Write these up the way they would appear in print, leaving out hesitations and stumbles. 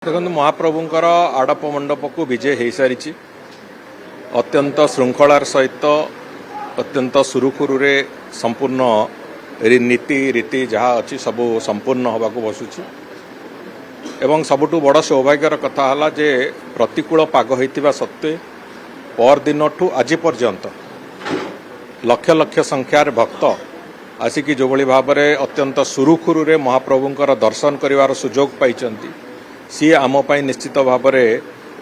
देखो महाप्रभुंकर आड़प मंडप को विजय हो सारी अत्यंत श्रृंखलार सहित अत्यंत सुरुखुरु संपूर्ण नीति रीति जहाँ अच्छी सब संपूर्ण होगा बसुची एवं सबुठु बड़ सौभाग्यर कथा है जे प्रतिकूल पाग होता सत्वे पर दिन ठू आज पर्यंत लक्ष लक्ष संख्यार भक्त आसिकी जो भाव में अत्यंत सुरुखुरु महाप्रभुंकर दर्शन करिवार सुजोग पाइचंती सी आम पाई निश्चित भाव में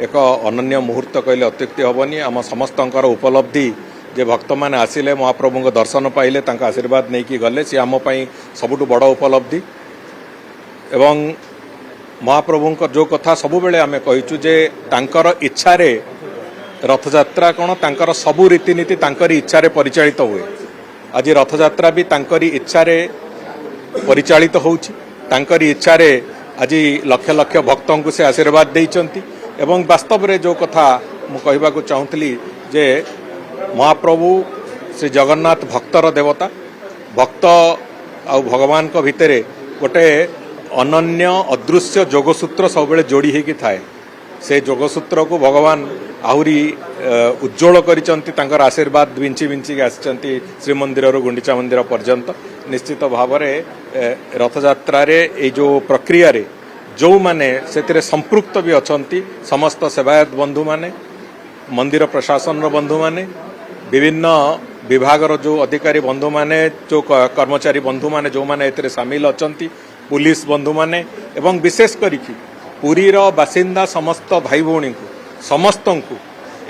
एक अनन्य मुहूर्त कहले अत्युक्ति हेनी आम समस्तंकर उपलब्धि जे भक्त मैंने आसिले महाप्रभु को दर्शन पाइले तांका आशीर्वाद नहीं कि गले सी आम पाई सबुठु बड़ उपलब्धि एवं महाप्रभु जो कथा सबु बेले आमे कहिचु जे तांकर इच्छा रे रथयात्रा कौन तांकर सबु रीतिनीति तांकरी इच्छा रे परिचालित हुए आज रथयात्रा भी तांकरी इच्छा रे परिचालित होउछि तांकरी इच्छा रे आज लक्ष लक्ष भक्तों को से आशीर्वाद देइचंती एवं वास्तव रे जो कथा मु कहबा को चाहूतली जे महाप्रभु श्री जगन्नाथ भक्तर देवता भक्त आ भगवान को भितरे गोटे अनन्य अदृश्य जोगसूत्र सब बेले जोड़ी होगी थाए से जोगसूत्र को भगवान आहुरी उज्जवल करिसंती तांकर आशीर्वाद विंची विंची आसिचंती श्रीमंदिर गुंडीचा मंदिर पर्यंत निश्चित भाव में रथयात्रा रे ए जो प्रक्रिया रे जो माने से संपृक्त भी अछंती समस्त सेवायत बंधु माने मंदिर प्रशासन रो बंधु माने विभिन्न विभागर जो अधिकारी बंधु माने जो कर्मचारी बंधु माने जो माने एतरे शामिल अछंती पुलिस बंधु माने एवं विशेष करिकी पुरी रो बासिंदा समस्त भाई भौणी को समस्त को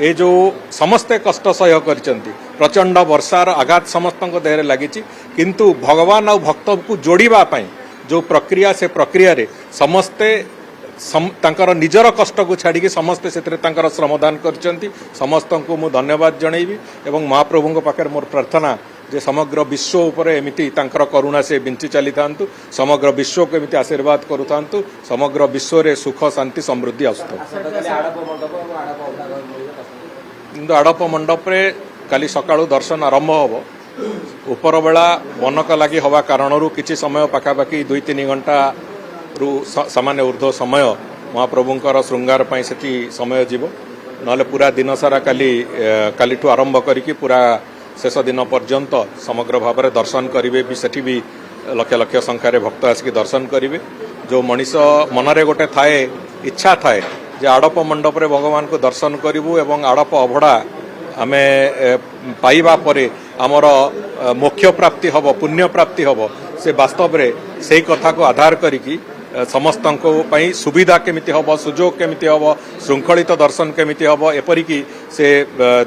ए जो समस्ते कष्ट सह्य करिसंती प्रचंड वर्षार आघात समस्त देहरे लागिची किंतु भगवान और भक्त को जोड़िबा पाई जो प्रक्रिया से प्रक्रिया रे समस्ते तांकर निजर कष्ट को छाड़ी समस्ते से श्रमदान करचंती समस्त को मु धन्यवाद जनइबी एवं महाप्रभु पाखे मोर प्रार्थना जे समग्र विश्व उपरे एमिति तांकर करुणा से बिंची चली थांतु समग्र विश्व को एमिति आशीर्वाद करूथांतु समग्र विश्व रे सुख शांति समृद्धि आसतु किंतु आड़प मंडप रे काली सकाळु दर्शन आरंभ होबो उपर बेला बनक लगी हवा कारण किसी समय पाखापाखि 2-3 घंटा रु सामान्य ऊर्ध्व समय महाप्रभुंकर श्रृंगार पाई सेठी समय जीवो नले पूरा दिन सारा कालीठू आरंभ करिकी पूरा शेष दिन पर्यंत समग्र भाव में दर्शन करेंगे भी सेठी भी लक्ष लक्ष संख्यार भक्त आसिक दर्शन करेंगे जो मनीष मनरे गोटे थाए इच्छा थाए जे आड़प मंडप रे भगवान को दर्शन करूँ एवं आड़प अभड़ा आमे पाइबा परे आमर मोक्ष प्राप्ति हब पुण्य प्राप्ति हब से वास्तव रे से कथा को आधार करिकी समस्त सुविधा केमिति हब सुजोग केमिति हब श्रृंखलित दर्शन केमिति हब एपरिकी से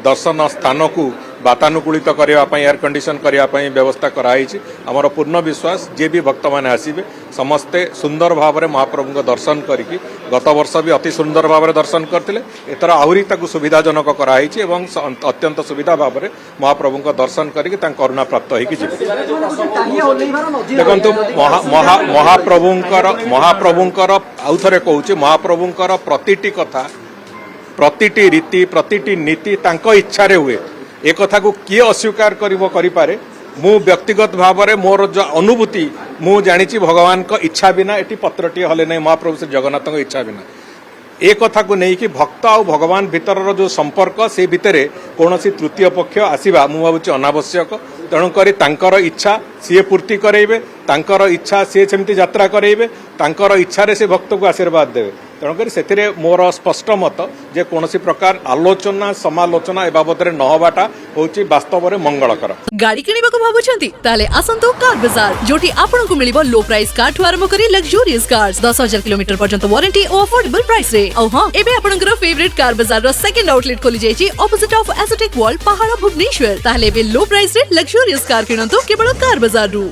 दर्शन स्थान को वातानुकूलित करने एयर कंडीशन करने व्यवस्था कराई आमर पूर्ण विश्वास जे भी भक्त मैंने आसबे समस्ते सुंदर भाव में महाप्रभु को दर्शन करी गत वर्ष भी अति सुंदर भाव में दर्शन करते एथर आहरी सुविधाजनक कराई अत्यंत सुविधा भाव में महाप्रभु को दर्शन करके करुणा प्राप्त होगी देखु महाप्रभुंकर आउ थे कहूँ महाप्रभुंकर प्रतिटी कथा प्रतिटी रीति प्रतिटी नीति तांको इच्छा रे हुए एक कथा को किए अस्वीकार करिपारे मु व्यक्तिगत भाव में मोर जो अनुभूति मु जानी भगवान को इच्छा बिना एटी पत्रटी हले नहीं महाप्रभु श्री जगन्नाथ को इच्छा बिना एक कथा को नहीं कि भक्त और भगवान भीतर जो संपर्क से भितर कौन तृतीय पक्ष आसवा मु भावुँ अनावश्यक तेणुकर तांकर इच्छा सी पूर्ति करेबे तांकर इच्छा सी सेमती यात्रा करेबे तांकर इच्छा रे से भक्त को आशीर्वाद देवे तेणुकर से मोर स्पष्ट मत जे कौन प्रकार आलोचना समालोचना ए बाबद न हवाटा होची वास्तव में मंगलकर गाड़ी किनिबा को भाबुछंती ताले आसंतो कार बाजार जोटी आपन को मिलिबो लो प्राइस कार ठु आरंभ करी लग्जरियस कार्स 10,000 किलोमीटर पर्यंत वारंटी और अफोर्डेबल प्राइस रे औ हां एबे आपनकर फेवरेट कार बाजार रो सेकंड आउटलेट खोली जायछि ऑपोजिट ऑफ एसोटेक वर्ल्ड पहाड़ भुवनेश्वर ताले बे लो प्राइस रे लग्जरियस कार किनंतो केवल कार बाजार रु।